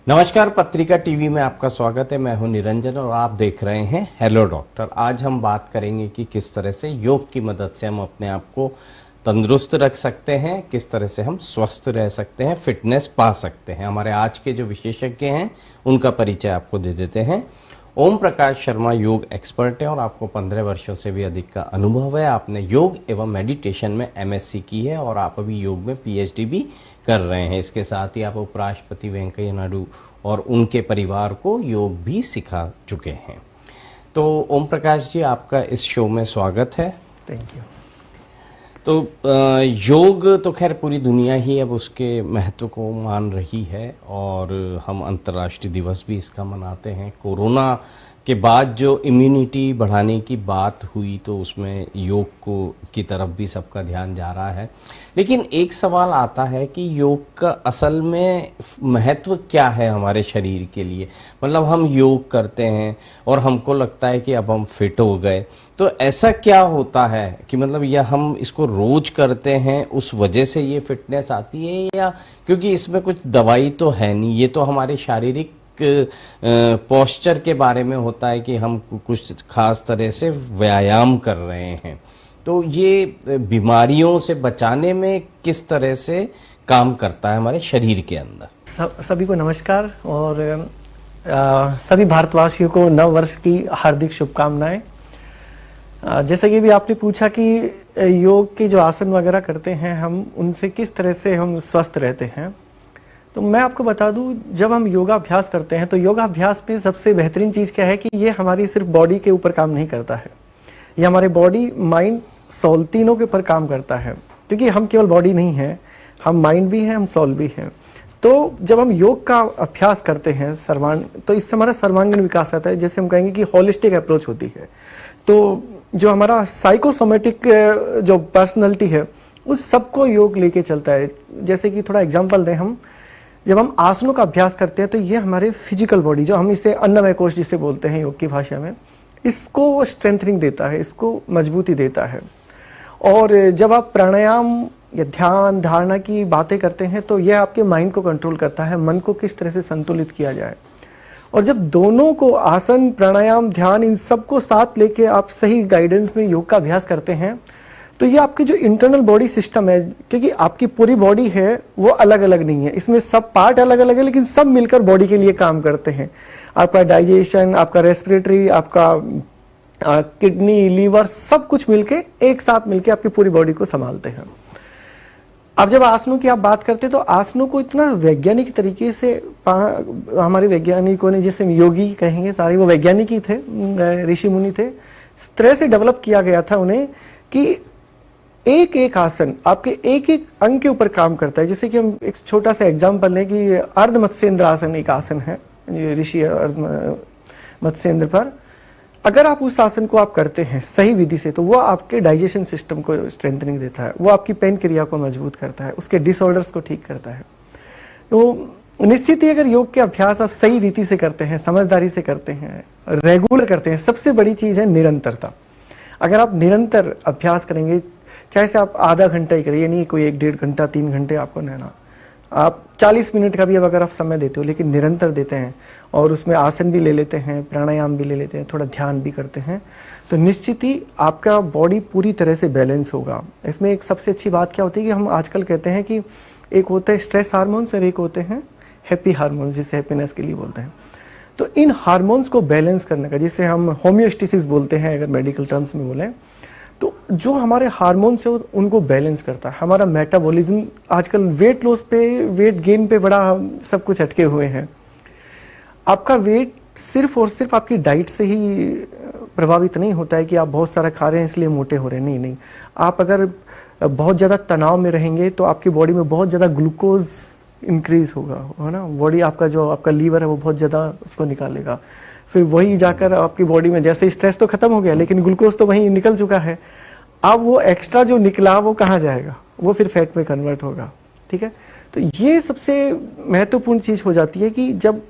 नमस्कार, पत्रिका टीवी में आपका स्वागत है। मैं हूं निरंजन और आप देख रहे हैं हेलो डॉक्टर। आज हम बात करेंगे कि किस तरह से योग की मदद से हम अपने आप को तंदुरुस्त रख सकते हैं, किस तरह से हम स्वस्थ रह सकते हैं, फिटनेस पा सकते हैं। हमारे आज के जो विशेषज्ञ हैं उनका परिचय आपको दे देते हैं। ओम प्रकाश शर्मा योग एक्सपर्ट हैं और आपको 15 वर्षों से भी अधिक का अनुभव है। आपने योग एवं मेडिटेशन में एमएससी की है और आप अभी योग में पीएचडी भी कर रहे हैं। इसके साथ ही आप उपराष्ट्रपति वेंकैया नायडू और उनके परिवार को योग भी सिखा चुके हैं। तो ओम प्रकाश जी, आपका इस शो में स्वागत है। Thank you. तो योग तो खैर पूरी दुनिया ही अब उसके महत्व को मान रही है और हम अंतर्राष्ट्रीय दिवस भी इसका मनाते हैं। कोरोना के बाद जो इम्यूनिटी बढ़ाने की बात हुई तो उसमें योग को की तरफ भी सबका ध्यान जा रहा है। लेकिन एक सवाल आता है कि योग का असल में महत्व क्या है हमारे शरीर के लिए। मतलब हम योग करते हैं और हमको लगता है कि अब हम फिट हो गए, तो ऐसा क्या होता है कि मतलब या हम इसको रोज करते हैं उस वजह से ये फिटनेस आती है, या क्योंकि इसमें कुछ दवाई तो है नहीं, ये तो हमारे शारीरिक पोस्चर के बारे में होता है कि हम कुछ खास तरह से व्यायाम कर रहे हैं। तो ये बीमारियों से बचाने में किस तरह से काम करता है हमारे शरीर के अंदर। सभी को नमस्कार और सभी भारतवासियों को नव वर्ष की हार्दिक शुभकामनाएं। जैसे कि भी आपने पूछा कि योग के जो आसन वगैरह करते हैं हम, उनसे किस तरह से हम स्वस्थ रहते हैं, तो मैं आपको बता दूं, जब हम योगाभ्यास करते हैं तो योगाभ्यास में सबसे बेहतरीन चीज़ क्या है कि ये हमारी सिर्फ बॉडी के ऊपर काम नहीं करता है, ये हमारे बॉडी माइंड सोल तीनों के ऊपर काम करता है। क्योंकि हम केवल बॉडी नहीं हैं, हम माइंड भी हैं, हम सोल भी हैं। तो जब हम योग का अभ्यास करते हैं तो इससे हमारा सर्वांगीण विकास आता है। जैसे हम कहेंगे कि होलिस्टिक अप्रोच होती है। तो जो हमारा साइकोसोमेटिक जो पर्सनैलिटी है उस सबको योग लेके चलता है। जैसे कि थोड़ा एग्जांपल दें, हम जब हम आसनों का अभ्यास करते हैं तो ये हमारे फिजिकल बॉडी, जो हम इसे अन्नमय कोश जिसे बोलते हैं योग की भाषा में, इसको स्ट्रेंथनिंग देता है, इसको मजबूती देता है। और जब आप प्राणायाम या ध्यान धारणा की बातें करते हैं तो यह आपके माइंड को कंट्रोल करता है, मन को किस तरह से संतुलित किया जाए। और जब दोनों को, आसन, प्राणायाम, ध्यान, इन सबको साथ लेके आप सही गाइडेंस में योग का अभ्यास करते हैं तो ये आपकी जो इंटरनल बॉडी सिस्टम है, क्योंकि आपकी पूरी बॉडी है वो अलग अलग नहीं है, इसमें सब पार्ट अलग अलग है लेकिन सब मिलकर बॉडी के लिए काम करते हैं। आपका डाइजेशन, आपका रेस्पिरेटरी, आपका किडनी, लीवर, सब कुछ मिलके एक साथ मिलके आपकी पूरी बॉडी को संभालते हैं। अब जब आसनों की आप बात करते हैं तो आसनों को इतना वैज्ञानिक तरीके से हमारे वैज्ञानिकों ने, जिसे योगी कहेंगे, सारे वो वैज्ञानिक ही थे, ऋषि मुनि थे, इस तरह से डेवलप किया गया था उन्हें कि एक एक आसन आपके एक एक अंग के ऊपर काम करता है। जैसे कि हम एक छोटा सा एग्जांपल लें कि अर्ध मत्स्येंद्र आसन एक आसन है, ऋषि अर्ध मत्स्येंद्र पर अगर आप उस आसन को आप करते हैं सही विधि से तो वो आपके डाइजेशन सिस्टम को स्ट्रेंथनिंग देता है, वो आपकी पेन क्रिया को मजबूत करता है, उसके डिसऑर्डर्स को ठीक करता है। तो निश्चित ही अगर योग के अभ्यास आप सही रीति से करते हैं, समझदारी से करते हैं, रेगुलर करते हैं, सबसे बड़ी चीज है निरंतरता। अगर आप निरंतर अभ्यास करेंगे, चाहे से आप आधा घंटा ही करिए, नहीं कोई 1-1.5 घंटा 3 घंटे आपको रहना, आप 40 मिनट का भी अब अगर आप समय देते हो लेकिन निरंतर देते हैं और उसमें आसन भी ले लेते हैं, प्राणायाम भी ले लेते हैं, थोड़ा ध्यान भी करते हैं, तो निश्चित ही आपका बॉडी पूरी तरह से बैलेंस होगा। इसमें एक सबसे अच्छी बात क्या होती है कि हम आजकल कहते हैं कि एक होते हैं स्ट्रेस हार्मोन्स और एक होते हैं हैप्पी हार्मोन्स, जिसे हैप्पीनेस के लिए बोलते हैं। तो इन हार्मोन्स को बैलेंस करने का, जिसे हम होम्योस्टेसिस बोलते हैं अगर मेडिकल टर्म्स में बोलें, तो जो हमारे हार्मोन्स है उनको बैलेंस करता है। हमारा मेटाबॉलिज्म आजकल वेट लॉस पे, वेट गेन पे बड़ा सब कुछ अटके हुए हैं। आपका वेट सिर्फ और सिर्फ आपकी डाइट से ही प्रभावित नहीं होता है कि आप बहुत सारा खा रहे हैं इसलिए मोटे हो रहे हैं, नहीं नहीं। आप अगर बहुत ज़्यादा तनाव में रहेंगे तो आपकी बॉडी में बहुत ज़्यादा ग्लूकोज इंक्रीज होगा, है ना। बॉडी आपका जो आपका लीवर है वो बहुत ज़्यादा उसको निकालेगा, फिर वही जाकर आपकी बॉडी में, जैसे स्ट्रेस तो खत्म हो गया लेकिन ग्लूकोज तो वहीं निकल चुका है, अब वो एक्स्ट्रा जो निकला वो कहाँ जाएगा, वो फिर फैट में कन्वर्ट होगा। ठीक है, तो ये सबसे महत्वपूर्ण चीज हो जाती है कि जब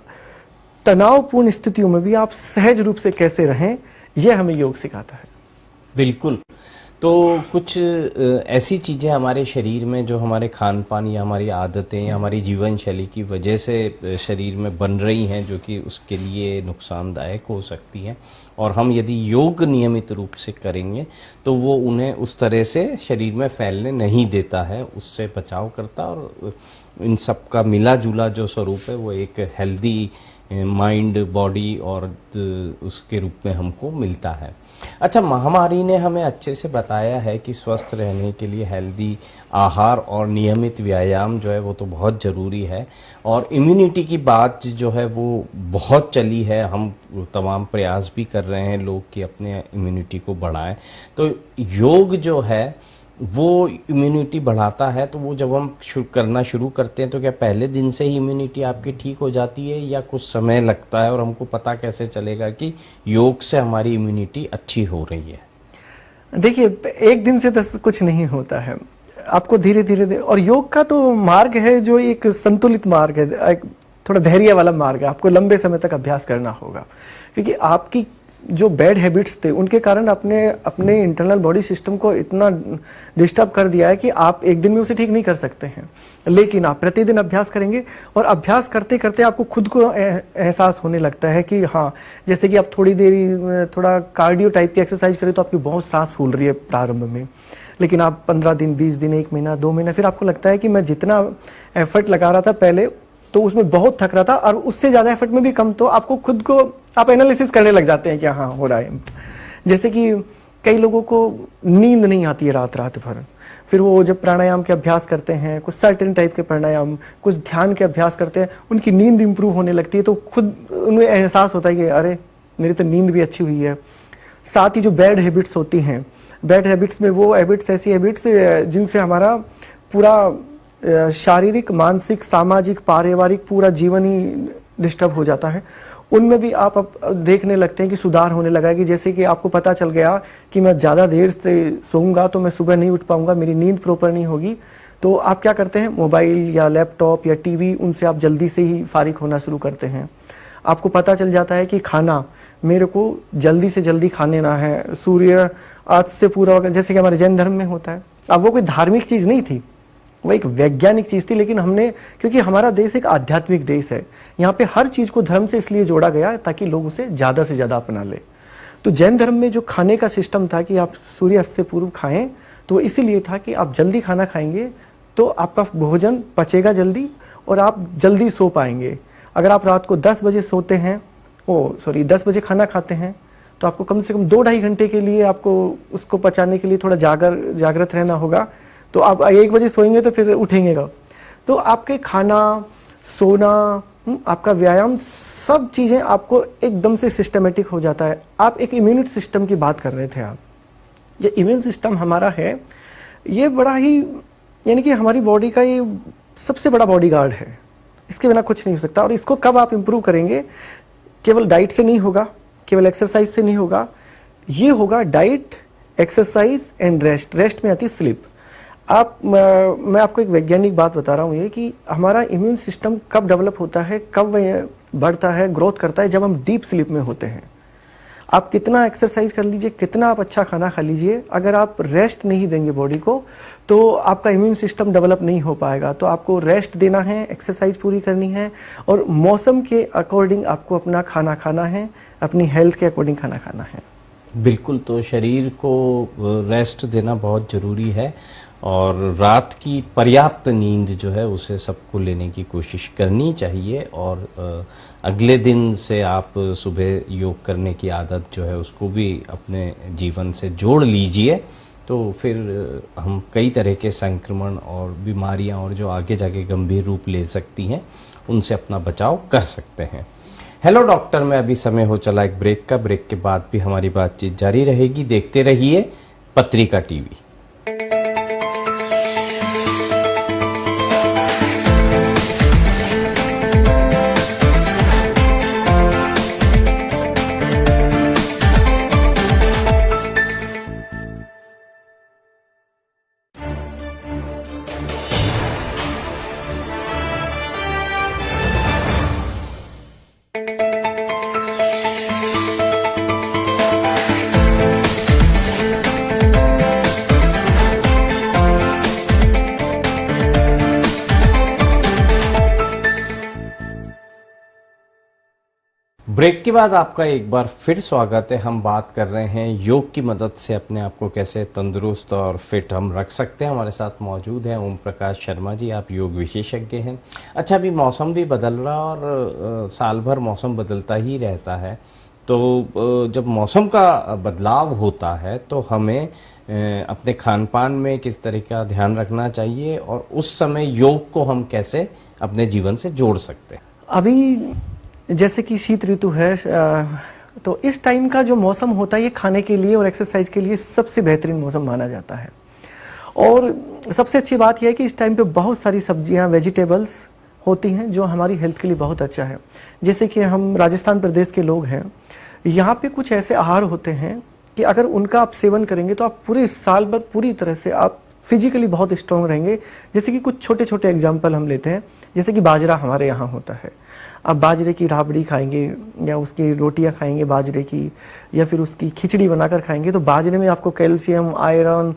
तनावपूर्ण स्थितियों में भी आप सहज रूप से कैसे रहें, यह हमें योग सिखाता है। बिल्कुल। तो कुछ ऐसी चीज़ें हमारे शरीर में जो हमारे खान पान या हमारी आदतें या हमारी जीवन शैली की वजह से शरीर में बन रही हैं जो कि उसके लिए नुकसानदायक हो सकती हैं, और हम यदि योग नियमित रूप से करेंगे तो वो उन्हें उस तरह से शरीर में फैलने नहीं देता है, उससे बचाव करता, और इन सब का मिला जुला जो स्वरूप है वो एक हेल्दी माइंड बॉडी और उसके रूप में हमको मिलता है। अच्छा, महामारी ने हमें अच्छे से बताया है कि स्वस्थ रहने के लिए हेल्दी आहार और नियमित व्यायाम जो है वो तो बहुत ज़रूरी है, और इम्यूनिटी की बात जो है वो बहुत चली है। हम तमाम प्रयास भी कर रहे हैं लोग कि अपने इम्यूनिटी को बढ़ाएं। तो योग जो है वो इम्यूनिटी बढ़ाता है, तो वो जब हम करना शुरू करते हैं तो क्या पहले दिन से ही इम्यूनिटी आपकी ठीक हो जाती है या कुछ समय लगता है, और हमको पता कैसे चलेगा कि योग से हमारी इम्यूनिटी अच्छी हो रही है? देखिए, एक दिन से तो कुछ नहीं होता है, आपको धीरे धीरे और योग का तो मार्ग है जो एक संतुलित मार्ग है, एक थोड़ा धैर्य वाला मार्ग है। आपको लंबे समय तक अभ्यास करना होगा, क्योंकि आपकी जो बैड हैबिट्स थे उनके कारण अपने इंटरनल बॉडी सिस्टम को इतना डिस्टर्ब कर दिया है कि आप एक दिन में उसे ठीक नहीं कर सकते हैं। लेकिन आप प्रतिदिन अभ्यास करेंगे और अभ्यास करते करते आपको खुद को एहसास होने लगता है कि हाँ, जैसे कि आप थोड़ी देरी थोड़ा कार्डियो टाइप की एक्सरसाइज करें तो आपकी बहुत सांस फूल रही है प्रारंभ में, लेकिन आप 15 दिन, 20 दिन, 1 महीना, 2 महीना, फिर आपको लगता है कि मैं जितना एफर्ट लगा रहा था पहले तो उसमें बहुत थक रहा था, और उससे ज़्यादा एफर्ट में भी कम, तो आपको खुद को आप एनालिसिस करने लग जाते हैं कि हाँ हो रहा है। जैसे कि कई लोगों को नींद नहीं आती है रात भर, फिर वो जब प्राणायाम के अभ्यास करते हैं, कुछ सर्टेन टाइप के प्राणायाम, कुछ ध्यान के अभ्यास करते हैं, उनकी नींद इंप्रूव होने लगती है, तो खुद उन्हें एहसास होता है कि अरे मेरी तो नींद भी अच्छी हुई है। साथ ही जो बैड हैबिट्स होती हैं, बैड हैबिट्स में वो हैबिट्स ऐसी हैबिट्स जिनसे हमारा पूरा शारीरिक, मानसिक, सामाजिक, पारिवारिक पूरा जीवन ही डिस्टर्ब हो जाता है, उनमें भी आप देखने लगते हैं कि सुधार होने लगा है। कि जैसे कि आपको पता चल गया कि मैं ज़्यादा देर से सोऊंगा तो मैं सुबह नहीं उठ पाऊंगा, मेरी नींद प्रॉपर नहीं होगी, तो आप क्या करते हैं, मोबाइल या लैपटॉप या टीवी, उनसे आप जल्दी से ही फारिग होना शुरू करते हैं। आपको पता चल जाता है कि खाना मेरे को जल्दी से जल्दी खाने ना है, सूर्य आज से पूरा, जैसे कि हमारे जैन धर्म में होता है। अब वो कोई धार्मिक चीज़ नहीं थी, वो एक वैज्ञानिक चीज़ थी, लेकिन हमने, क्योंकि हमारा देश एक आध्यात्मिक देश है, यहाँ पे हर चीज़ को धर्म से इसलिए जोड़ा गया ताकि लोग उसे ज़्यादा से ज़्यादा अपना ले। तो जैन धर्म में जो खाने का सिस्टम था कि आप सूर्यास्त से पूर्व खाएं, तो इसीलिए था कि आप जल्दी खाना खाएंगे तो आपका भोजन पचेगा जल्दी और आप जल्दी सो पाएंगे। अगर आप रात को 10 बजे सोते हैं, 10 बजे खाना खाते हैं, तो आपको कम से कम 2-2.5 घंटे के लिए आपको उसको पचाने के लिए थोड़ा जागृत रहना होगा। तो आप 1 बजे सोएंगे तो फिर उठेंगे कब? तो आपके खाना, सोना, आपका व्यायाम, सब चीज़ें आपको एकदम से सिस्टमेटिक हो जाता है। आप एक इम्यून सिस्टम की बात कर रहे थे आप, ये इम्यून सिस्टम हमारा है, ये बड़ा ही, यानी कि हमारी बॉडी का ये सबसे बड़ा बॉडी गार्ड है, इसके बिना कुछ नहीं हो सकता। और इसको कब आप इम्प्रूव करेंगे? केवल डाइट से नहीं होगा, केवल एक्सरसाइज से नहीं होगा, ये होगा diet, exercise and rest. Rest में आती है स्लीप। मैं आपको एक वैज्ञानिक बात बता रहा हूँ, ये कि हमारा इम्यून सिस्टम कब डेवलप होता है, कब बढ़ता है, ग्रोथ करता है, जब हम डीप स्लीप में होते हैं। आप कितना एक्सरसाइज कर लीजिए, कितना आप अच्छा खाना खा लीजिए, अगर आप रेस्ट नहीं देंगे बॉडी को, तो आपका इम्यून सिस्टम डेवलप नहीं हो पाएगा। तो आपको रेस्ट देना है, एक्सरसाइज पूरी करनी है, और मौसम के अकॉर्डिंग आपको अपना खाना खाना है, अपनी हेल्थ के अकॉर्डिंग खाना खाना है। बिल्कुल, तो शरीर को रेस्ट देना बहुत ज़रूरी है, और रात की पर्याप्त नींद जो है उसे सबको लेने की कोशिश करनी चाहिए। और अगले दिन से आप सुबह योग करने की आदत जो है उसको भी अपने जीवन से जोड़ लीजिए, तो फिर हम कई तरह के संक्रमण और बीमारियां और जो आगे जाके गंभीर रूप ले सकती हैं उनसे अपना बचाव कर सकते हैं। हेलो डॉक्टर में अभी समय हो चला एक ब्रेक का। ब्रेक के बाद भी हमारी बातचीत जारी रहेगी। देखते रहिए पत्रिका टीवी। ब्रेक के बाद आपका एक बार फिर स्वागत है। हम बात कर रहे हैं योग की मदद से अपने आप को कैसे तंदुरुस्त और फिट हम रख सकते हैं। हमारे साथ मौजूद हैं ओम प्रकाश शर्मा जी, आप योग विशेषज्ञ हैं। अच्छा, अभी मौसम भी बदल रहा और साल भर मौसम बदलता ही रहता है, तो जब मौसम का बदलाव होता है तो हमें अपने खान पान में किस तरह का ध्यान रखना चाहिए और उस समय योग को हम कैसे अपने जीवन से जोड़ सकते हैं। अभी जैसे कि शीत ऋतु है, तो इस टाइम का जो मौसम होता है ये खाने के लिए और एक्सरसाइज के लिए सबसे बेहतरीन मौसम माना जाता है। और सबसे अच्छी बात यह है कि इस टाइम पे बहुत सारी सब्जियां, वेजिटेबल्स होती हैं जो हमारी हेल्थ के लिए बहुत अच्छा है। जैसे कि हम राजस्थान प्रदेश के लोग हैं, यहाँ पे कुछ ऐसे आहार होते हैं कि अगर उनका आप सेवन करेंगे तो आप पूरे साल भर पूरी तरह से आप फिजिकली बहुत स्ट्रांग रहेंगे। जैसे कि कुछ छोटे छोटे एग्जाम्पल हम लेते हैं, जैसे कि बाजरा हमारे यहाँ होता है। आप बाजरे की राबड़ी खाएंगे या उसकी रोटियां खाएंगे बाजरे की, या फिर उसकी खिचड़ी बनाकर खाएंगे, तो बाजरे में आपको कैल्शियम, आयरन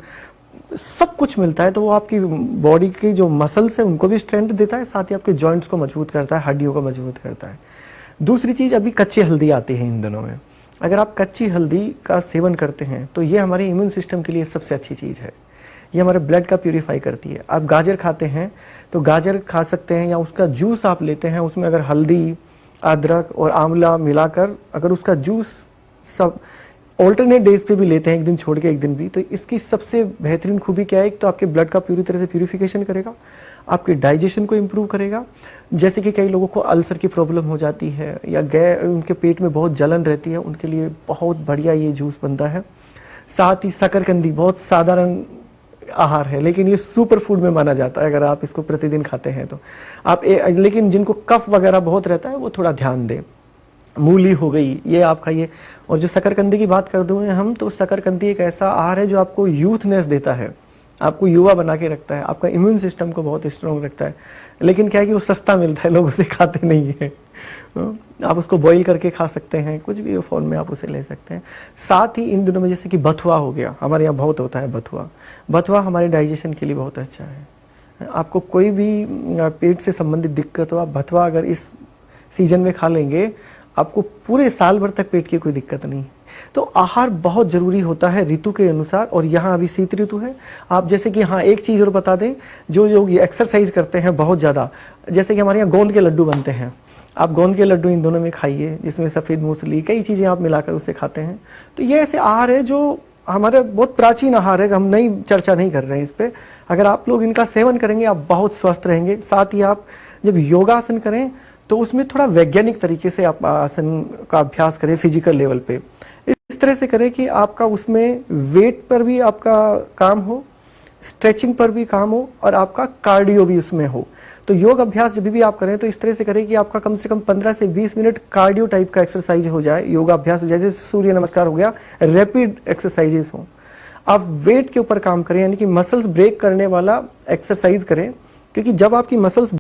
सब कुछ मिलता है। तो वो आपकी बॉडी की जो मसल्स है उनको भी स्ट्रेंथ देता है, साथ ही आपके जॉइंट्स को मजबूत करता है, हड्डियों को मजबूत करता है। दूसरी चीज़, अभी कच्ची हल्दी आती है इन दिनों में। अगर आप कच्ची हल्दी का सेवन करते हैं तो ये हमारे इम्यून सिस्टम के लिए सबसे अच्छी चीज़ है। ये हमारे ब्लड का प्यूरिफाई करती है। आप गाजर खाते हैं तो गाजर खा सकते हैं, या उसका जूस आप लेते हैं, उसमें अगर हल्दी, अदरक और आंवला मिलाकर अगर उसका जूस सब ऑल्टरनेट डेज पे भी लेते हैं, एक दिन छोड़ के एक दिन भी, तो इसकी सबसे बेहतरीन खूबी क्या है, एक तो आपके ब्लड का पूरी तरह से प्यूरिफिकेशन करेगा, आपके डाइजेशन को इम्प्रूव करेगा। जैसे कि कई लोगों को अल्सर की प्रॉब्लम हो जाती है या उनके पेट में बहुत जलन रहती है, उनके लिए बहुत बढ़िया ये जूस बनता है। साथ ही शकरकंदी बहुत साधारण आहार है, लेकिन ये सुपर फूड में माना जाता है अगर आप इसको प्रतिदिन खाते हैं तो। आप लेकिन जिनको कफ वगैरह बहुत रहता है वो थोड़ा ध्यान दें। मूली हो गई, ये आप खाइए। और जो शकरकंदी की बात कर दूं हम, तो शकरकंदी एक ऐसा आहार है जो आपको यूथनेस देता है, आपको युवा बना के रखता है, आपका इम्यून सिस्टम को बहुत स्ट्रॉन्ग रखता है। लेकिन क्या है कि वो सस्ता मिलता है, लोग उसे खाते नहीं है। आप उसको बॉईल करके खा सकते हैं, कुछ भी फॉर्म में आप उसे ले सकते हैं। साथ ही इन दिनों में जैसे कि बथुआ हो गया, हमारे यहाँ बहुत होता है बथुआ। बथुआ हमारे डाइजेशन के लिए बहुत अच्छा है। आपको कोई भी पेट से संबंधित दिक्कत हो, आप बथुआ अगर इस सीजन में खा लेंगे, आपको पूरे साल भर तक पेट की कोई दिक्कत नहीं। तो आहार बहुत जरूरी होता है ऋतु के अनुसार। और यहाँ अभी शीत ऋतु है। आप जैसे कि हाँ, एक चीज़ और बता दें, जो लोग एक्सरसाइज करते हैं बहुत ज़्यादा, जैसे कि हमारे यहाँ गोंद के लड्डू बनते हैं, आप गोंद के लड्डू इन दोनों में खाइए, जिसमें सफ़ेद मूसली कई चीज़ें आप मिलाकर उसे खाते हैं। तो ये ऐसे आहार है जो हमारे बहुत प्राचीन आहार है, हम नई चर्चा नहीं कर रहे हैं इस पर। अगर आप लोग इनका सेवन करेंगे आप बहुत स्वस्थ रहेंगे। साथ ही आप जब योगासन करें तो उसमें थोड़ा वैज्ञानिक तरीके से आप आसन का अभ्यास करें, फिजिकल लेवल पे इस तरह से करें कि आपका उसमें वेट पर भी आपका काम हो, स्ट्रेचिंग पर भी काम हो और आपका कार्डियो भी उसमें हो। तो योग अभ्यास जब भी आप करें तो इस तरह से करें कि आपका कम से कम 15 से 20 मिनट कार्डियो टाइप का एक्सरसाइज हो जाए, योगा अभ्यास हो जाए, जैसे सूर्य नमस्कार हो गया, रैपिड एक्सरसाइजेस हो। आप वेट के ऊपर काम करें, यानी कि मसल्स ब्रेक करने वाला एक्सरसाइज करें, क्योंकि जब आपकी मसल्स